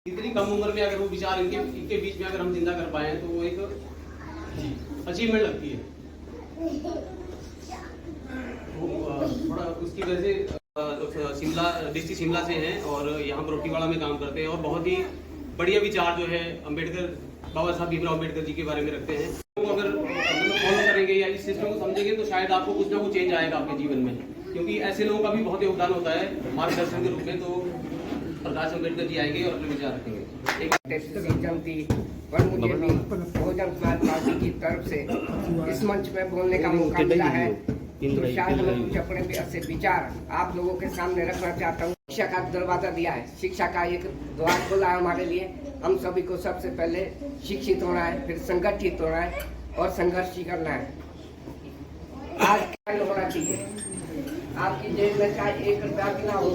इतनी कम उम्र में अगर वो विचार इनके बीच में अगर हम जिंदा कर पाए तो वो एक अचीवमेंट लगती है। थोड़ा उसकी वजह से डिस्ट्रिक्ट शिमला से हैं और यहाँ बरोटीवाड़ा में काम करते हैं और बहुत ही बढ़िया विचार जो है अम्बेडकर बाबा साहब भीमराव अम्बेडकर जी के बारे में रखते हैं। तो अगर फॉलो करेंगे या इस सिस्टम को समझेंगे तो शायद आपको कुछ ना कुछ चेंज आएगा आपके जीवन में, क्योंकि ऐसे लोगों का भी बहुत योगदान होता है मार्गदर्शन के रूप में। तो प्रकाश अम्बेडकर जी आएंगे और अपने विचार रखेंगे। पर मुझे भी बहुजन समाज पार्टी की तरफ से इस मंच में बोलने का मौका मिला है, तो शायद मैं कुछ अपने ऐसे विचार आप लोगों के सामने रखना चाहता हूँ। शिक्षा का दरवाजा दिया है, शिक्षा का एक द्वार खोला है हमारे लिए। हम सभी को सबसे पहले शिक्षित होना है, फिर संगठित होना है और संघर्ष ही करना है। आज क्या होना चाहिए, आपकी जेब में चाहे 1 रुपया भी ना हो,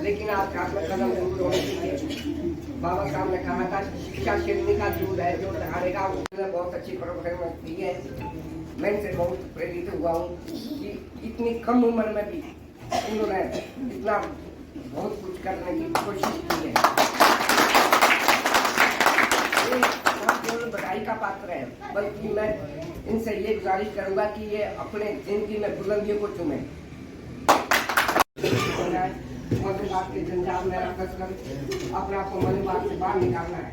लेकिन आपका हाथ में कदम जरूर होना चाहिए। बाबा साहब ने कहा था शिक्षा शिल्पी का दूध है, जो ढालेगा उसने बहुत अच्छी परफॉर्मेंस दी है। मैं इनसे बहुत प्रेरित हुआ हूँ कि इतनी कम उम्र में भी उन्होंने इतना बहुत कुछ करने की कोशिश की है। ये केवल बधाई का पात्र है, बल्कि मैं इनसे ये गुजारिश करूंगा कि ये अपने जिंदगी में बुलंदियों को चुने। मधुबाग के जंजाल में रखकर अपने आप को मधुबाग से बाहर निकालना है।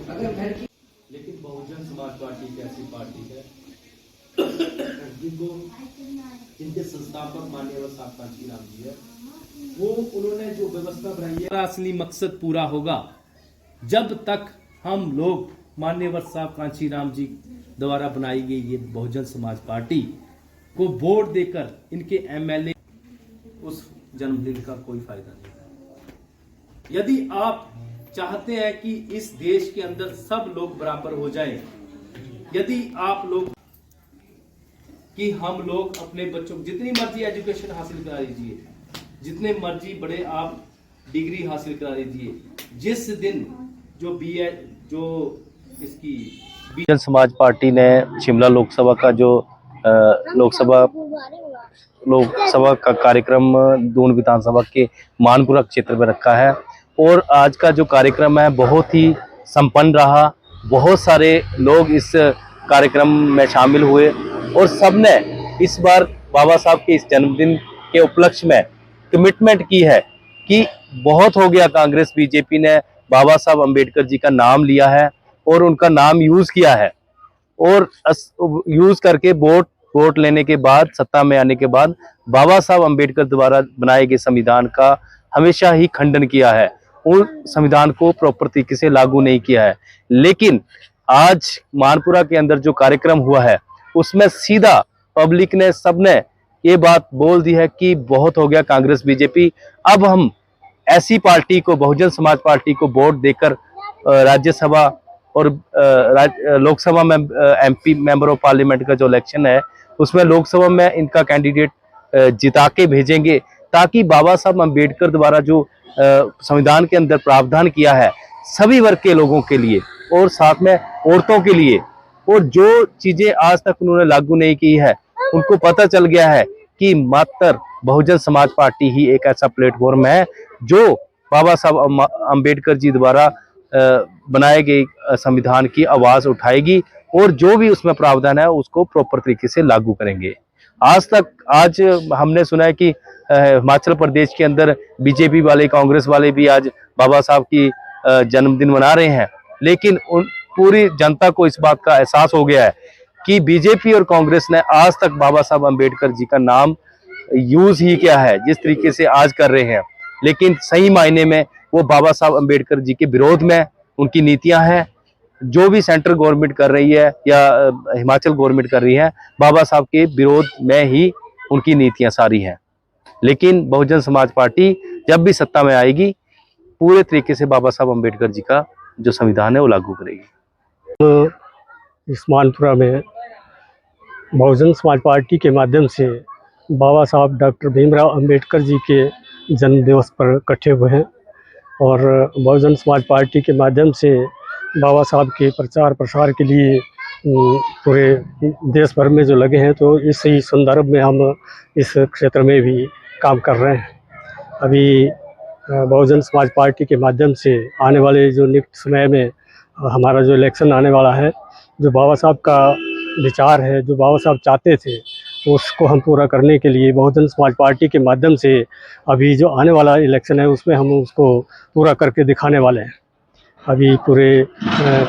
अगर घर की लेकिन बहुजन समाज पार्टी एक ऐसी पार्टी है जिनको जिनके संस्थापक माननीय साहब कांचीराम जी है, वो उन्होंने जो व्यवस्था बनाई है, असली मकसद पूरा होगा जब तक हम लोग माननीय साहब कांचीराम जी द्वारा बनाई गई ये बहुजन समाज पार्टी को वोट देकर इनके एमएलए उस जन्मदिन का कोई फायदा नहीं है। यदि आप चाहते हैं कि इस देश के अंदर सब लोग बराबर हो जाएं, यदि आप लोग कि हम लोग अपने बच्चों को जितनी मर्जी एजुकेशन हासिल करा दीजिए, जितने मर्जी बड़े आप डिग्री हासिल करा दीजिए, जिस दिन जो इसकी बहुजन समाज पार्टी ने शिमला लोकसभा का जो लोकसभा का कार्यक्रम दून विधानसभा के मानपुरा क्षेत्र में रखा है और आज का जो कार्यक्रम है बहुत ही संपन्न रहा। बहुत सारे लोग इस कार्यक्रम में शामिल हुए और सबने इस बार बाबा साहब के इस जन्मदिन के उपलक्ष्य में कमिटमेंट की है कि बहुत हो गया कांग्रेस बीजेपी ने बाबा साहब अम्बेडकर जी का नाम लिया है और उनका नाम यूज किया है और यूज करके वोट लेने के बाद सत्ता में आने के बाद बाबा साहब अम्बेडकर द्वारा बनाए गए संविधान का हमेशा ही खंडन किया है, उन संविधान को प्रॉपर तरीके से लागू नहीं किया है। लेकिन आज मानपुरा के अंदर जो कार्यक्रम हुआ है उसमें सीधा पब्लिक ने सबने ये बात बोल दी है कि बहुत हो गया कांग्रेस बीजेपी, अब हम ऐसी पार्टी को बहुजन समाज पार्टी को वोट देकर राज्यसभा और लोकसभा में एमपी मेंबर ऑफ पार्लियामेंट का जो इलेक्शन है उसमें लोकसभा में इनका कैंडिडेट जिता के भेजेंगे, ताकि बाबा साहब अम्बेडकर द्वारा जो संविधान के अंदर प्रावधान किया है सभी वर्ग के लोगों के लिए और साथ में औरतों के लिए, और जो चीजें आज तक उन्होंने लागू नहीं की है उनको पता चल गया है कि मात्र बहुजन समाज पार्टी ही एक ऐसा प्लेटफॉर्म है जो बाबा साहब अम्बेडकर जी द्वारा बनाए गए संविधान की आवाज उठाएगी और जो भी उसमें प्रावधान है उसको प्रॉपर तरीके से लागू करेंगे। आज हमने सुना है कि हिमाचल प्रदेश के अंदर बीजेपी वाले कांग्रेस वाले भी आज बाबा साहब की जन्मदिन मना रहे हैं, लेकिन पूरी जनता को इस बात का एहसास हो गया है कि बीजेपी और कांग्रेस ने आज तक बाबा साहब अम्बेडकर जी का नाम यूज ही किया है जिस तरीके से आज कर रहे हैं, लेकिन सही मायने में वो बाबा साहब अम्बेडकर जी के विरोध में उनकी नीतियां हैं। जो भी सेंट्रल गवर्नमेंट कर रही है या हिमाचल गवर्नमेंट कर रही है, बाबा साहब के विरोध में ही उनकी नीतियां सारी हैं। लेकिन बहुजन समाज पार्टी जब भी सत्ता में आएगी पूरे तरीके से बाबा साहब अम्बेडकर जी का जो संविधान है वो लागू करेगी। तो इस मानपुरा में बहुजन समाज पार्टी के माध्यम से बाबा साहब डॉक्टर भीमराव अंबेडकर जी के जन्म दिवस पर इकट्ठे हुए हैं और बहुजन समाज पार्टी के माध्यम से बाबा साहब के प्रचार प्रसार के लिए पूरे देश भर में जो लगे हैं, तो इसी संदर्भ में हम इस क्षेत्र में भी काम कर रहे हैं। अभी बहुजन समाज पार्टी के माध्यम से आने वाले जो निकट समय में हमारा जो इलेक्शन आने वाला है, जो बाबा साहब का विचार है, जो बाबा साहब चाहते थे, उसको हम पूरा करने के लिए बहुजन समाज पार्टी के माध्यम से अभी जो आने वाला इलेक्शन है उसमें हम उसको पूरा करके दिखाने वाले हैं। अभी पूरे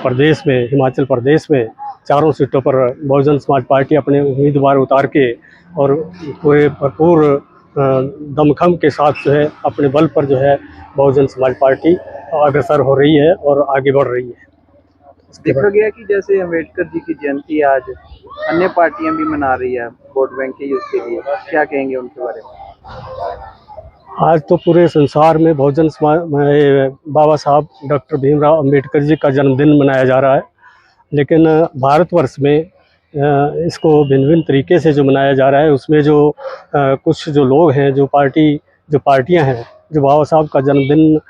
प्रदेश में, हिमाचल प्रदेश में चारों सीटों पर बहुजन समाज पार्टी अपने उम्मीदवार उतार के और पूरे भरपूर दमखम के साथ जो है अपने बल पर जो है बहुजन समाज पार्टी अग्रसर हो रही है और आगे बढ़ रही है। देखा गया कि जैसे अम्बेडकर जी की जयंती आज अन्य पार्टियां भी मना रही है वोट बैंक के यूज के लिए, क्या कहेंगे उनके बारे में? आज तो पूरे संसार में बहुजन समाज बाबा साहब डॉक्टर भीमराव अंबेडकर जी का जन्मदिन मनाया जा रहा है, लेकिन भारतवर्ष में इसको भिन्न भिन्न तरीके से जो मनाया जा रहा है उसमें जो कुछ जो लोग हैं, जो पार्टियां हैं जो बाबा साहब का जन्मदिन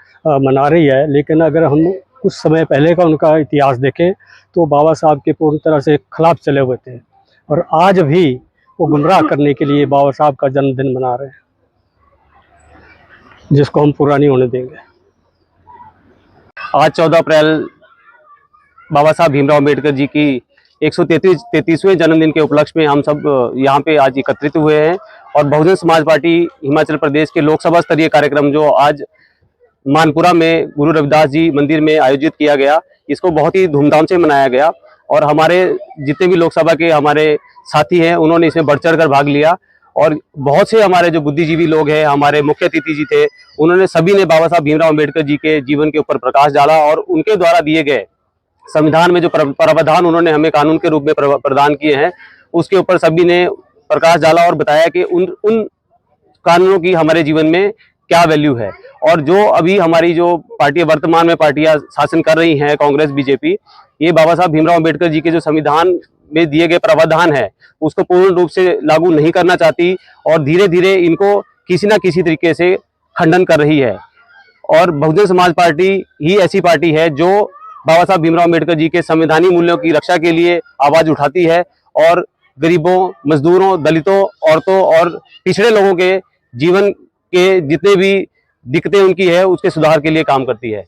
मना रही है, लेकिन अगर हम कुछ समय पहले का उनका इतिहास देखें तो बाबा साहब के पूर्ण तरह से खिलाफ चले हुए थे और आज भी वो गुमराह करने के लिए बाबा साहब का जन्मदिन मना रहे हैं, जिसको हम पूरा नहीं होने देंगे। आज 14 अप्रैल बाबा साहब भीमराव अंबेडकर जी की 133वें जन्मदिन के उपलक्ष्य में हम सब यहाँ पे आज एकत्रित हुए हैं और बहुजन समाज पार्टी हिमाचल प्रदेश के लोकसभा स्तरीय कार्यक्रम जो आज मानपुरा में गुरु रविदास जी मंदिर में आयोजित किया गया, इसको बहुत ही धूमधाम से मनाया गया और हमारे जितने भी लोकसभा के हमारे साथी हैं उन्होंने इसमें बढ़ चढ़ कर भाग लिया और बहुत से हमारे जो बुद्धिजीवी लोग हैं, हमारे मुख्य अतिथि जी थे, उन्होंने सभी ने बाबा साहब भीमराव अंबेडकर जी के जीवन के ऊपर प्रकाश डाला और उनके द्वारा दिए गए संविधान में जो प्रावधान उन्होंने हमें कानून के रूप में प्रदान किए हैं उसके ऊपर सभी ने प्रकाश डाला और बताया कि उन कानूनों की हमारे जीवन में क्या वैल्यू है। और जो अभी हमारी जो पार्टी वर्तमान में पार्टियां शासन कर रही हैं, कांग्रेस बीजेपी, ये बाबा साहब भीमराव अंबेडकर जी के जो संविधान में दिए गए प्रावधान है उसको पूर्ण रूप से लागू नहीं करना चाहती और धीरे धीरे इनको किसी ना किसी तरीके से खंडन कर रही है। और बहुजन समाज पार्टी ही ऐसी पार्टी है जो बाबा साहब भीमराव अंबेडकर जी के संवैधानिक मूल्यों की रक्षा के लिए आवाज उठाती है और गरीबों, मजदूरों, दलितों, औरतों और पिछड़े लोगों के जीवन के जितने भी दिक्कतें उनकी है उसके सुधार के लिए काम करती है।